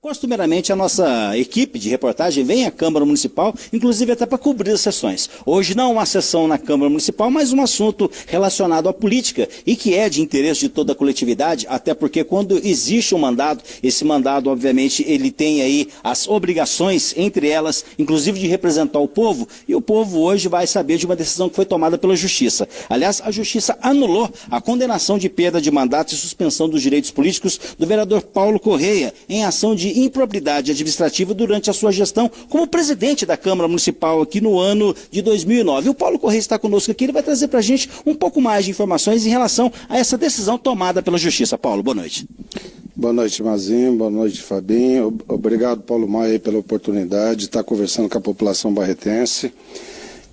Costumeiramente, a nossa equipe de reportagem vem à Câmara Municipal, inclusive até para cobrir as sessões. Hoje não uma sessão na Câmara Municipal, mas um assunto relacionado à política e que é de interesse de toda a coletividade, até porque quando existe um mandato, esse mandato, obviamente, ele tem aí as obrigações, entre elas, inclusive de representar o povo, e o povo hoje vai saber de uma decisão que foi tomada pela Justiça. Aliás, a Justiça anulou a condenação de perda de mandato e suspensão dos direitos políticos do vereador Paulo Correia, em ação de improbidade administrativa durante a sua gestão como presidente da Câmara Municipal aqui no ano de 2009. O Paulo Correia está conosco aqui, ele vai trazer para a gente um pouco mais de informações em relação a essa decisão tomada pela Justiça. Paulo, boa noite. Boa noite, Mazinho. Boa noite, Fabinho. Obrigado, Paulo Maia, pela oportunidade de estar conversando com a população barretense.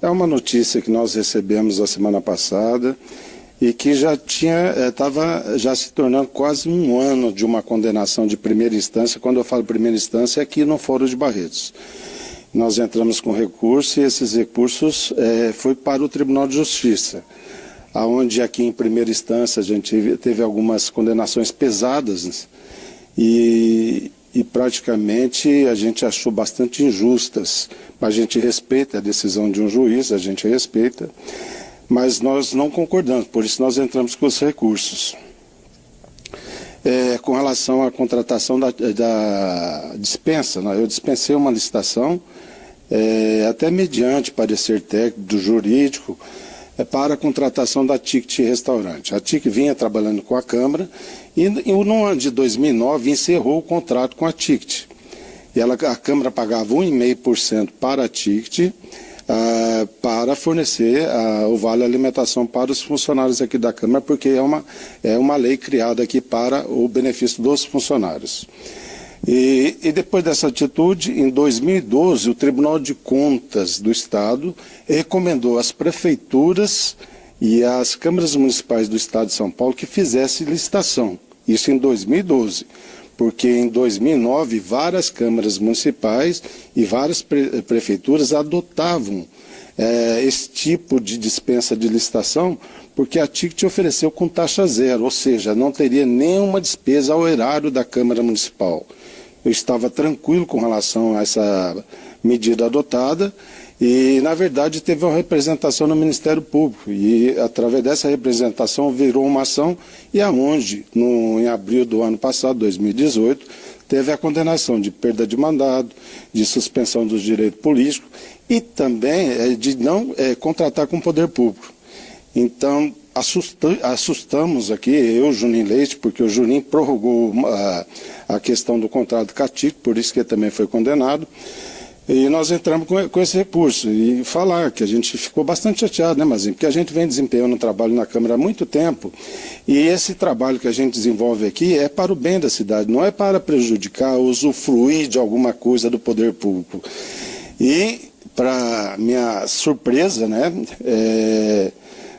É uma notícia que nós recebemos a semana passada e que já estava já se tornando quase um ano de uma condenação de primeira instância. Quando eu falo primeira instância, é aqui no Fórum de Barretos. Nós entramos com recurso e esses recursos foi para o Tribunal de Justiça, onde aqui em primeira instância a gente teve algumas condenações pesadas e praticamente a gente achou bastante injustas. A gente respeita a decisão de um juiz, a gente respeita, mas nós não concordamos, por isso nós entramos com os recursos. Com relação à contratação da dispensa, né? Eu dispensei uma licitação, até mediante parecer técnico do jurídico, para a contratação da Ticket Restaurante. A Ticket vinha trabalhando com a Câmara e no ano de 2009 encerrou o contrato com a Ticket. E a Câmara pagava 1,5% para a Ticket, para fornecer o vale alimentação para os funcionários aqui da Câmara, porque é uma lei criada aqui para o benefício dos funcionários. E depois dessa atitude, em 2012, o Tribunal de Contas do Estado recomendou às prefeituras e às câmaras municipais do Estado de São Paulo que fizessem licitação. Isso em 2012. Porque em 2009 várias câmaras municipais e várias prefeituras adotavam esse tipo de dispensa de licitação, porque a Ticket ofereceu com taxa zero, ou seja, não teria nenhuma despesa ao erário da Câmara Municipal. Eu estava tranquilo com relação a essa medida adotada e, na verdade, teve uma representação no Ministério Público e, através dessa representação, virou uma ação e aonde, em abril do ano passado, 2018, teve a condenação de perda de mandato, de suspensão dos direitos políticos e também de não contratar com o poder público. Então, assustamos aqui, eu, Juninho Leite, porque o Juninho prorrogou a questão do contrato com a Ticket, por isso que ele também foi condenado. E nós entramos com esse recurso e falar que a gente ficou bastante chateado, né, Mazinho? Porque a gente vem desempenhando um trabalho na Câmara há muito tempo e esse trabalho que a gente desenvolve aqui é para o bem da cidade, não é para prejudicar, usufruir de alguma coisa do poder público. E, para minha surpresa, né,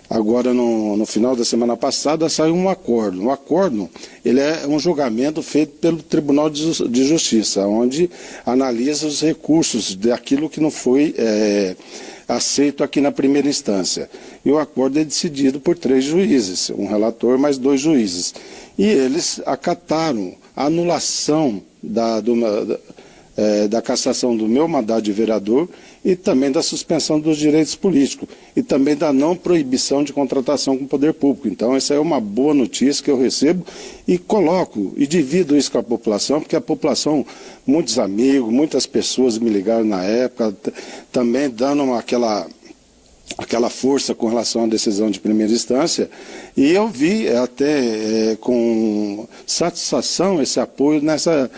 agora, no final da semana passada, saiu um acordo. O acordo ele é um julgamento feito pelo Tribunal de Justiça, onde analisa os recursos daquilo que não foi aceito aqui na primeira instância. E o acordo é decidido por 3 juízes, um relator mais 2 juízes. E eles acataram a anulação da cassação do meu mandato de vereador e também da suspensão dos direitos políticos e também da não proibição de contratação com o poder público. Então, essa é uma boa notícia que eu recebo e coloco e divido isso com a população, porque a população, muitos amigos, muitas pessoas me ligaram na época, também dando aquela força com relação à decisão de primeira instância, e eu vi até com satisfação esse apoio nessa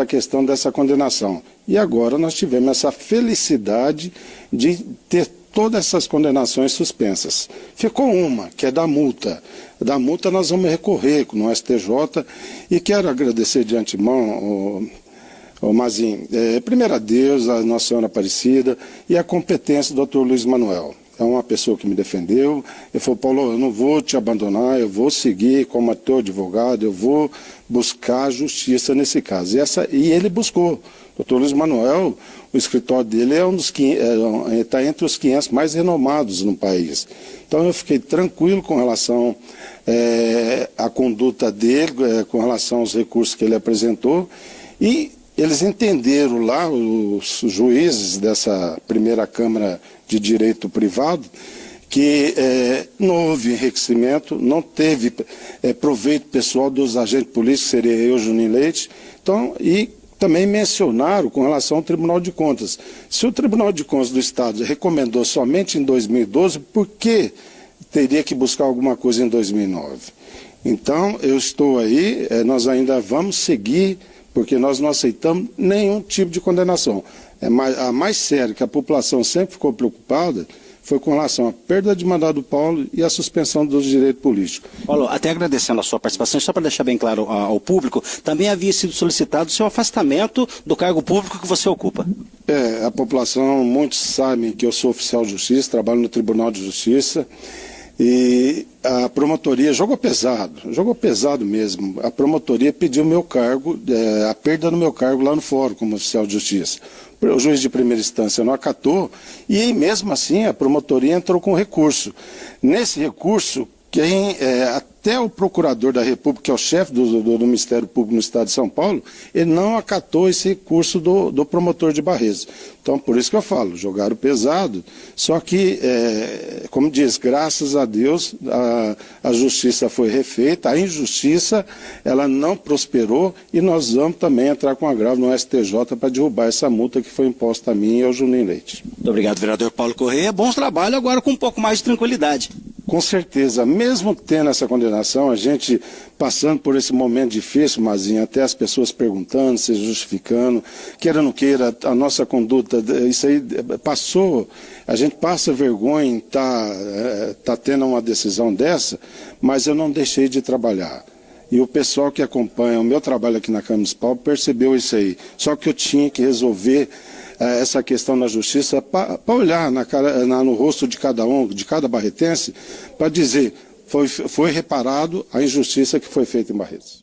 questão dessa condenação. E agora nós tivemos essa felicidade de ter todas essas condenações suspensas. Ficou uma, que é da multa. Da multa nós vamos recorrer no STJ e quero agradecer de antemão, Mazinho, primeiro a Deus, a Nossa Senhora Aparecida e a competência do Dr. Luiz Manuel. É uma pessoa que me defendeu. Ele falou: Paulo, eu não vou te abandonar, eu vou seguir como teu advogado, eu vou buscar justiça nesse caso. E ele buscou. O Dr. Luiz Manuel, o escritório dele está entre os 500 mais renomados no país. Então eu fiquei tranquilo com relação à conduta dele, com relação aos recursos que ele apresentou. E eles entenderam lá, os juízes dessa primeira Câmara de Direito Privado, que não houve enriquecimento, não teve proveito pessoal dos agentes políticos, seria eu, Juninho Leite, então, e também mencionaram com relação ao Tribunal de Contas. Se o Tribunal de Contas do Estado recomendou somente em 2012, por que teria que buscar alguma coisa em 2009? Então, eu estou aí, nós ainda vamos seguir, porque nós não aceitamos nenhum tipo de condenação. A mais séria, que a população sempre ficou preocupada, foi com relação à perda de mandato do Paulo e a suspensão dos direitos políticos. Paulo, até agradecendo a sua participação, só para deixar bem claro ao público, também havia sido solicitado o seu afastamento do cargo público que você ocupa. A população, muitos sabem que eu sou oficial de justiça, trabalho no Tribunal de Justiça, e a promotoria jogou pesado mesmo. A promotoria pediu meu cargo, a perda do meu cargo lá no fórum como oficial de justiça. O juiz de primeira instância não acatou e mesmo assim a promotoria entrou com recurso. Nesse recurso, até o procurador da República, que é o chefe do Ministério Público no Estado de São Paulo, ele não acatou esse recurso do promotor de Barretos. Então, por isso que eu falo, jogaram pesado, só que, como diz, graças a Deus, a justiça foi refeita, a injustiça, ela não prosperou e nós vamos também entrar com agravo no STJ para derrubar essa multa que foi imposta a mim e ao Juninho Leite. Muito obrigado, vereador Paulo Correia. Bons trabalhos agora com um pouco mais de tranquilidade. Com certeza, mesmo tendo essa condenação, a gente passando por esse momento difícil, Mazinho, até as pessoas perguntando, se justificando, queira ou não queira, a nossa conduta, isso aí passou, a gente passa vergonha em tá tendo uma decisão dessa, mas eu não deixei de trabalhar. E o pessoal que acompanha o meu trabalho aqui na Câmara Municipal percebeu isso aí. Só que eu tinha que resolver essa questão na justiça para olhar no rosto de cada um, de cada barretense, para dizer, foi reparado a injustiça que foi feita em Barretos.